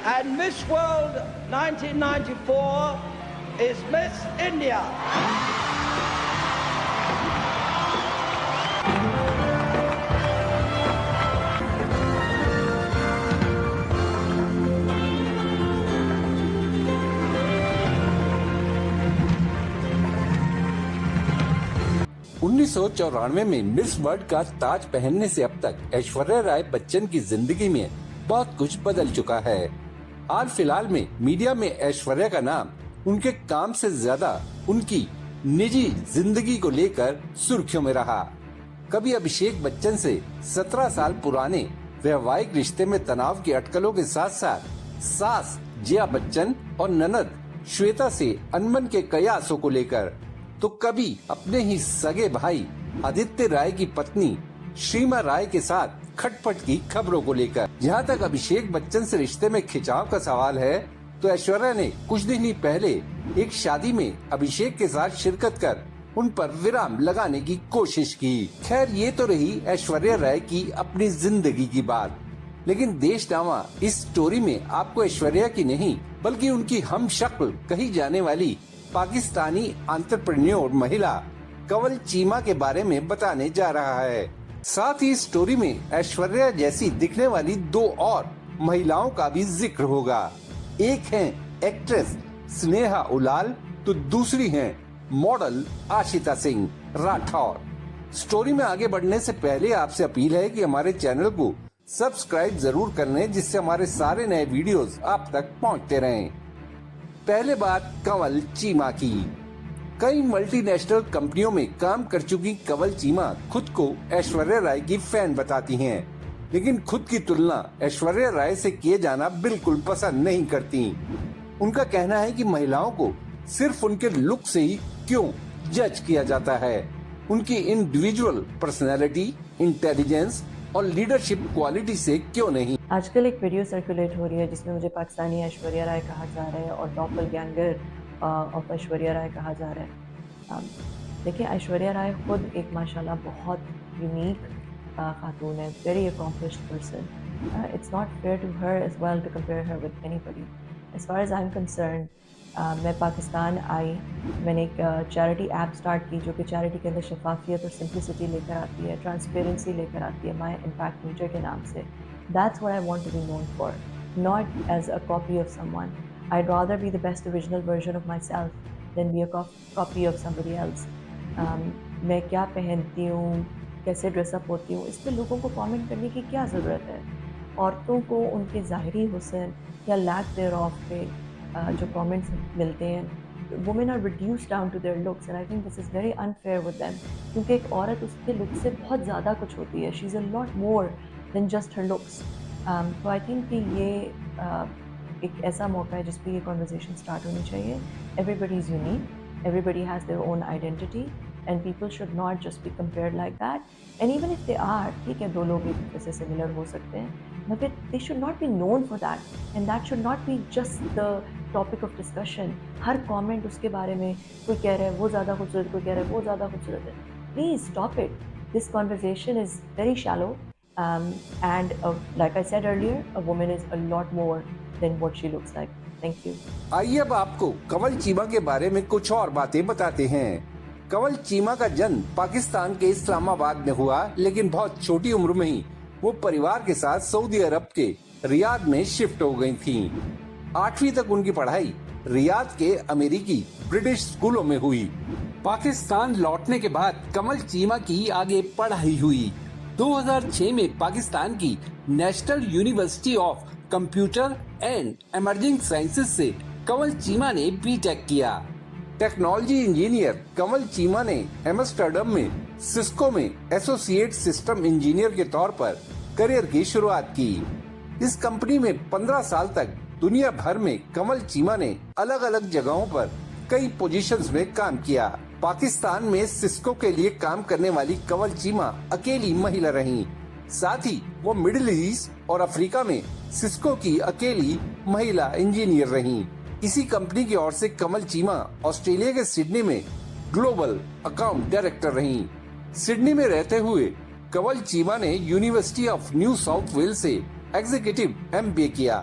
And Miss World 1994 is Miss India. 1994 में miss world का ताज पहनने से अब तक ऐश्वर्या राय बच्चन की जिंदगी में बहुत कुछ बदल चुका है। हाल फिलहाल में मीडिया में ऐश्वर्या का नाम उनके काम से ज्यादा उनकी निजी जिंदगी को लेकर सुर्खियों में रहा। कभी अभिषेक बच्चन से 17 साल पुराने वैवाहिक रिश्ते में तनाव की अटकलों के साथ साथ सास जया बच्चन और ननद श्वेता से अनबन के कयासों को लेकर, तो कभी अपने ही सगे भाई आदित्य राय की पत्नी श्रीमा राय के साथ खटपट की खबरों को लेकर। जहां तक अभिषेक बच्चन से रिश्ते में खिंचाव का सवाल है, तो ऐश्वर्या ने कुछ दिन ही पहले एक शादी में अभिषेक के साथ शिरकत कर उन पर विराम लगाने की कोशिश की। खैर, ये तो रही ऐश्वर्या राय की अपनी जिंदगी की बात, लेकिन देशनामा इस स्टोरी में आपको ऐश्वर्या की नहीं बल्कि उनकी हम शक्ल कही जाने वाली पाकिस्तानी एंटरप्रेन्योर महिला कंवल चीमा के बारे में बताने जा रहा है। साथ ही स्टोरी में ऐश्वर्या जैसी दिखने वाली दो और महिलाओं का भी जिक्र होगा। एक है एक्ट्रेस स्नेहा उलाल, तो दूसरी है मॉडल आशिता सिंह राठौर। स्टोरी में आगे बढ़ने से पहले आपसे अपील है कि हमारे चैनल को सब्सक्राइब जरूर कर लें, जिससे हमारे सारे नए वीडियोस आप तक पहुंचते रहें। पहले बात कंवल चीमा की। कई मल्टीनेशनल कंपनियों में काम कर चुकी कंवल चीमा खुद को ऐश्वर्या राय की फैन बताती हैं, लेकिन खुद की तुलना ऐश्वर्या राय से किए जाना बिल्कुल पसंद नहीं करती। उनका कहना है कि महिलाओं को सिर्फ उनके लुक से ही क्यों जज किया जाता है, उनकी इंडिविजुअल पर्सनैलिटी, इंटेलिजेंस और लीडरशिप क्वालिटी से क्यों नहीं। आजकल एक वीडियो सर्कुलेट हो रही है जिसमें मुझे पाकिस्तानी ऐश्वर्या राय कहा जा रहा है और डॉपलगैंगर ऑफ ऐश्वर्या राय कहा जा रहा है। देखिए, ऐश्वर्या राय खुद एक माशाल्लाह बहुत यूनिक खातून है, very accomplished person. It's not fair to her as well to compare her with anybody. As far as I am concerned, मैं पाकिस्तान आई, मैंने एक चैरिटी ऐप स्टार्ट की जो कि चैरिटी के अंदर शफाफियत और सिंप्लिसिटी लेकर आती है, ट्रांसपेरेंसी लेकर आती है, माई इम्पैक्ट मीटर के नाम से। That's what I want to be known for, not as a copy of someone. I'd rather be the best original version of myself than be a copy of somebody else. मैं क्या पहनती हूँ, कैसे dress up होती हूँ, इस पर लोगों को कमेंट करने की क्या ज़रूरत है। औरतों को उनके ज़ाहिरी हुस्न या लैक thereof पे जो कमेंट्स मिलते हैं, women are reduced down to their looks and I think this is very unfair with them, क्योंकि एक औरत उसके लुक से बहुत ज़्यादा कुछ होती है। She's a lot more than just her looks. तो I think कि ये एक ऐसा मौका है जिस पे ये कॉन्वर्जेशन स्टार्ट होनी चाहिए। Everybody is unique, everybody has their own identity and people should not just be compared like that. And even if they are, ठीक है, दो लोग एक दूसरे से सिमिलर हो सकते हैं, मगर they should not be known for that and that should not be just the topic of discussion. Her comment उसके बारे में, कोई कह रहा है वो ज़्यादा खूबसूरत, कोई कह रहा है वो ज़्यादा खूबसूरत है। Please stop it. This conversation is very shallow. And like I said earlier, a woman is a lot more than what she looks like. Thank you. आइए अब आपको कंवल चीमा के बारे में कुछ और बातें बताते हैं। कंवल चीमा का जन्म पाकिस्तान के इस्लामाबाद में हुआ, लेकिन बहुत छोटी उम्र में ही वो परिवार के साथ सऊदी अरब के रियाद में शिफ्ट हो गई थीं। 8वीं तक उनकी पढ़ाई रियाद के अमेरिकी ब्रिटिश स्कूलों में हुई। पाकिस्तान लौटने के बाद कंवल चीमा की आगे पढ़ाई हुई। 2006 में पाकिस्तान की national university of computer and emerging sciences से कंवल चीमा ने बीटेक किया। टेक्नोलॉजी इंजीनियर कंवल चीमा ने एम्स्टर्डम में सिस्को में एसोसिएट सिस्टम इंजीनियर के तौर पर करियर की शुरुआत की। इस कंपनी में 15 साल तक दुनिया भर में कंवल चीमा ने अलग अलग जगहों पर कई पोजीशंस में काम किया। पाकिस्तान में सिस्को के लिए काम करने वाली कंवल चीमा अकेली महिला रहीं। साथ ही वो मिडिल ईस्ट और अफ्रीका में सिस्को की अकेली महिला इंजीनियर रहीं। इसी कंपनी की ओर से कंवल चीमा ऑस्ट्रेलिया के सिडनी में ग्लोबल अकाउंट डायरेक्टर रहीं। सिडनी में रहते हुए कंवल चीमा ने university of New South Wales से एग्जीक्यूटिव MBA किया।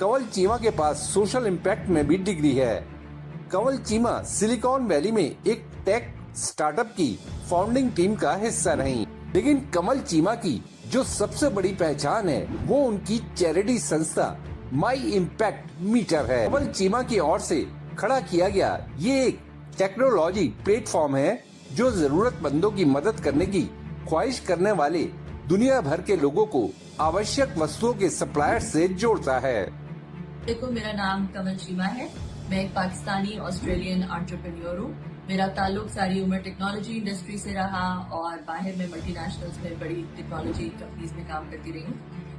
कंवल चीमा के पास सोशल इम्पैक्ट में भी डिग्री है। कंवल चीमा सिलिकॉन वैली में एक टेक स्टार्टअप की फाउंडिंग टीम का हिस्सा रही, लेकिन कंवल चीमा की जो सबसे बड़ी पहचान है वो उनकी चैरिटी संस्था माई इम्पैक्ट मीटर है। कंवल चीमा की ओर से खड़ा किया गया ये एक टेक्नोलॉजी प्लेटफॉर्म है जो जरूरतमंदों की मदद करने की ख्वाहिश करने वाले दुनिया भर के लोगों को आवश्यक वस्तुओं के सप्लायर से जोड़ता है। देखो, मेरा नाम कंवल चीमा है। मैं एक पाकिस्तानी ऑस्ट्रेलियन एंटरप्रेन्योर हूँ। मेरा ताल्लुक सारी उम्र टेक्नोलॉजी इंडस्ट्री से रहा और बाहर में मल्टीनेशनल्स में बड़ी टेक्नोलॉजी कंपनीज में काम करती रही हूँ।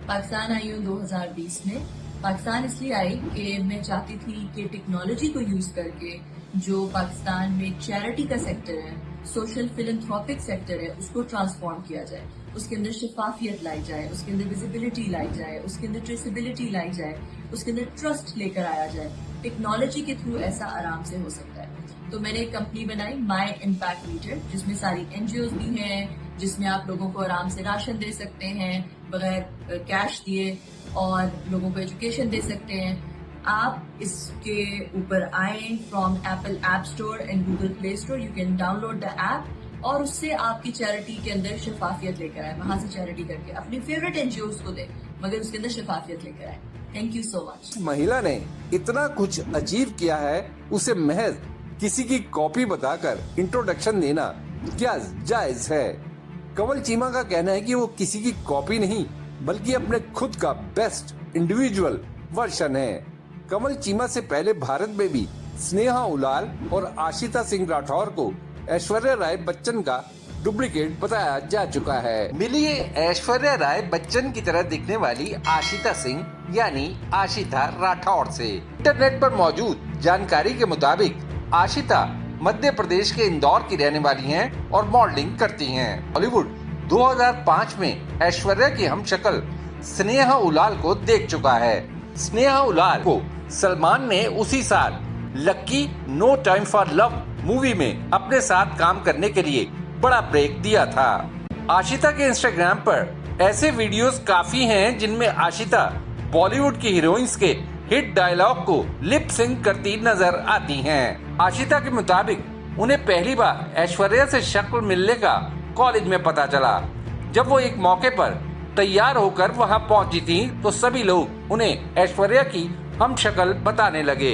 पाकिस्तान आई हूँ 2020 में। पाकिस्तान इसलिए आई कि मैं चाहती थी कि टेक्नोलॉजी को यूज करके जो पाकिस्तान में चैरिटी का सेक्टर है, सोशल फिलैंथ्रोपिक सेक्टर है, उसको ट्रांसफॉर्म किया जाए, उसके अंदर शफाफियत लाई जाए, उसके अंदर विजिबिलिटी लाई जाए, उसके अंदर ट्रेसेबिलिटी लाई जाए, उसके अंदर ट्रस्ट लेकर आया जाए। टेक्नोलॉजी के थ्रू ऐसा आराम से हो सकता है। तो मैंने एक कंपनी बनाई माई इम्पैक्ट मीटर, जिसमें सारी एनजीओ भी हैं, जिसमें आप लोगों को आराम से राशन दे सकते हैं बगैर कैश दिए और लोगों को एजुकेशन दे सकते हैं। आप इसके ऊपर आए from Apple app store and Google play store, you can download the app और उससे आपकी चैरिटी के अंदर शफाफियत लेकर आए। वहां से चैरिटी करके अपनी फेवरेट एनजीओ को दे, मगर उसके अंदर शफाफियत लेकर आए। Thank you so much. महिला ने इतना कुछ अचीव किया है, उसे महज किसी की कॉपी बताकर इंट्रोडक्शन देना क्या जायज है? कंवल चीमा का कहना है कि वो किसी की कॉपी नहीं बल्कि अपने खुद का बेस्ट इंडिविजुअल वर्जन है। कंवल चीमा से पहले भारत में भी स्नेहा उलाल और आशिता सिंह राठौर को ऐश्वर्या राय बच्चन का डुप्लीकेट बताया जा चुका है। मिलिए ऐश्वर्या राय बच्चन की तरह दिखने वाली आशिता सिंह यानी आशिता राठौर से। इंटरनेट पर मौजूद जानकारी के मुताबिक आशिता मध्य प्रदेश के इंदौर की रहने वाली हैं और मॉडलिंग करती हैं। बॉलीवुड 2005 में ऐश्वर्या की हमशक्ल स्नेहा उलाल को देख चुका है। स्नेहा उलाल को सलमान ने उसी साल lucky no time for love movie में अपने साथ काम करने के लिए बड़ा ब्रेक दिया था। आशिता के इंस्टाग्राम पर ऐसे वीडियोस काफी हैं जिनमें आशिता बॉलीवुड की हीरोइंस के हिट डायलॉग को लिप सिंक करती नजर आती हैं। आशिता के मुताबिक उन्हें पहली बार ऐश्वर्या से शक्ल मिलने का कॉलेज में पता चला। जब वो एक मौके पर तैयार होकर वहां पहुंची थी तो सभी लोग उन्हें ऐश्वर्या की हम शक्ल बताने लगे।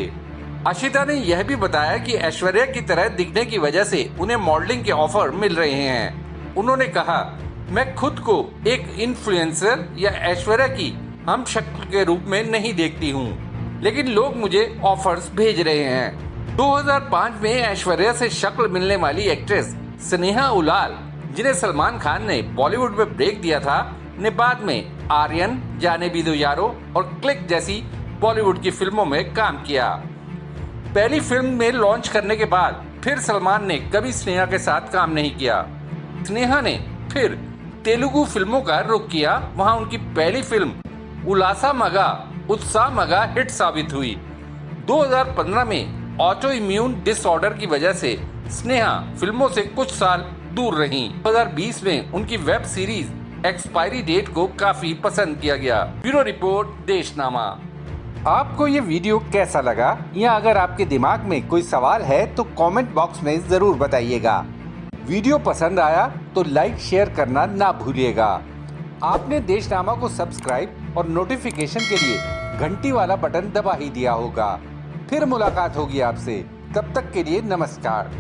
आशिता ने यह भी बताया कि ऐश्वर्या की तरह दिखने की वजह से उन्हें मॉडलिंग के ऑफर मिल रहे हैं। उन्होंने कहा, मैं खुद को एक इन्फ्लुएंसर या ऐश्वर्या की हम शक्ल के रूप में नहीं देखती हूँ, लेकिन लोग मुझे ऑफर्स भेज रहे हैं। 2005 में ऐश्वर्या से शक्ल मिलने वाली एक्ट्रेस स्नेहा उलाल, जिन्हें सलमान खान ने बॉलीवुड में ब्रेक दिया था, ने बाद में आर्यन, जाने भी दो यारो और क्लिक जैसी बॉलीवुड की फिल्मों में काम किया। पहली फिल्म में लॉन्च करने के बाद फिर सलमान ने कभी स्नेहा के साथ काम नहीं किया। स्नेहा ने फिर तेलुगु फिल्मों का रुख किया। वहां उनकी पहली फिल्म उलासा मगा उत्साह मगा हिट साबित हुई। 2015 में ऑटो इम्यून डिसऑर्डर की वजह से स्नेहा फिल्मों से कुछ साल दूर रहीं। 2020 में उनकी वेब सीरीज एक्सपायरी डेट को काफी पसंद किया गया। Bureau report, Deshnama. आपको ये वीडियो कैसा लगा, या अगर आपके दिमाग में कोई सवाल है तो कमेंट बॉक्स में जरूर बताइएगा। वीडियो पसंद आया तो लाइक शेयर करना ना भूलिएगा। आपने देशनामा को सब्सक्राइब और नोटिफिकेशन के लिए घंटी वाला बटन दबा ही दिया होगा। फिर मुलाकात होगी आपसे, तब तक के लिए नमस्कार।